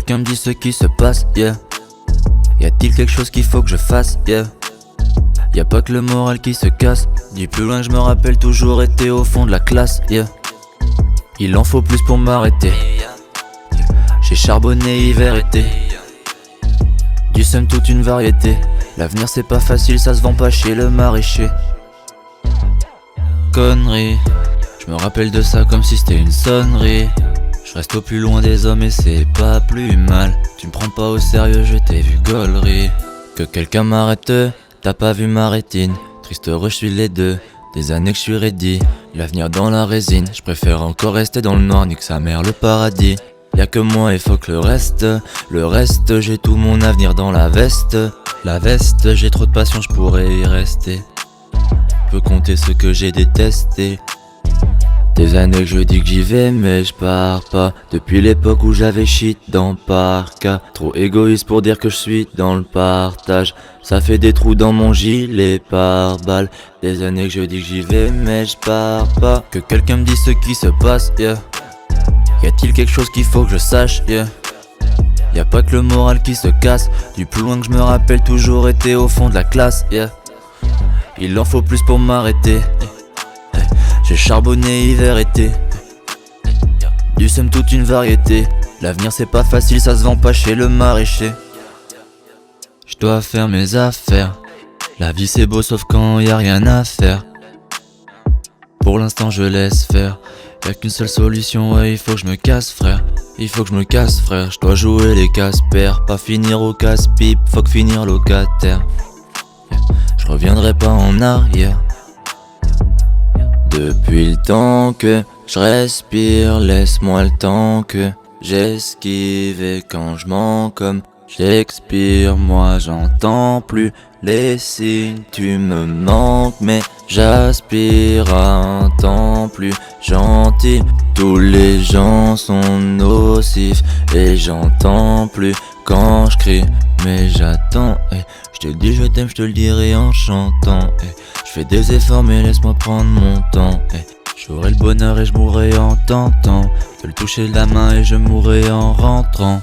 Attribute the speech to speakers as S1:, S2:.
S1: quelqu'un me dise ce qui se passe, yeah. Y a-t-il quelque chose qu'il faut que je fasse, yeah. Y a pas que le moral qui se casse. Du plus loin que je me rappelle toujours été au fond de la classe, yeah. Il en faut plus pour m'arrêter. J'ai charbonné hiver été. Du seum toute une variété. L'avenir c'est pas facile, ça se vend pas chez le maraîcher. Connerie, je me rappelle de ça comme si c'était une sonnerie. Je reste au plus loin des hommes et c'est pas plus mal. Tu me prends pas au sérieux, je t'ai vu gaulerie. Que quelqu'un m'arrête, t'as pas vu ma rétine. Triste heureux, je suis les deux. Des années que je suis ready. L'avenir dans la résine. Je préfère encore rester dans le noir, nique sa mère le paradis. Y'a que moi et faut que le reste, j'ai tout mon avenir dans la veste. La veste, j'ai trop de passion, je pourrais y rester. Peux compter ce que j'ai détesté. Des années que je dis que j'y vais mais je pars pas. Depuis l'époque où j'avais shit dans Parka. Trop égoïste pour dire que je suis dans le partage. Ça fait des trous dans mon gilet par balle. Des années que je dis que j'y vais mais je pars pas. Que quelqu'un me dise ce qui se passe, yeah. Y a-t-il quelque chose qu'il faut que je sache, yeah. Y a pas que le moral qui se casse. Du plus loin que je me rappelle toujours été au fond de la classe, yeah. Il en faut plus pour m'arrêter. J'ai charbonné hiver été. Du seum toute une variété. L'avenir c'est pas facile, ça se vend pas chez le maraîcher. Je dois faire mes affaires. La vie c'est beau sauf quand y a rien à faire. Pour l'instant je laisse faire. Y'a qu'une seule solution, ouais, il faut que je me casse frère. Il faut que je me casse frère. Je dois jouer les casse-pères. Pas finir au casse-pipe, faut que finir locataire. Je reviendrai pas en arrière. Depuis le temps que je respire, laisse-moi le temps que j'esquive. Et quand je mens comme j'expire, moi j'entends plus les signes. Tu me manques mais j'aspire à un temps plus gentil. Tous les gens sont nocifs et j'entends plus quand je crie. Mais j'attends, je te le dis je t'aime, je te le dirai en chantant. Je fais des efforts mais laisse-moi prendre mon temps. J'aurai le bonheur et je mourrai en tentant de le toucher de la main et je mourrai en rentrant.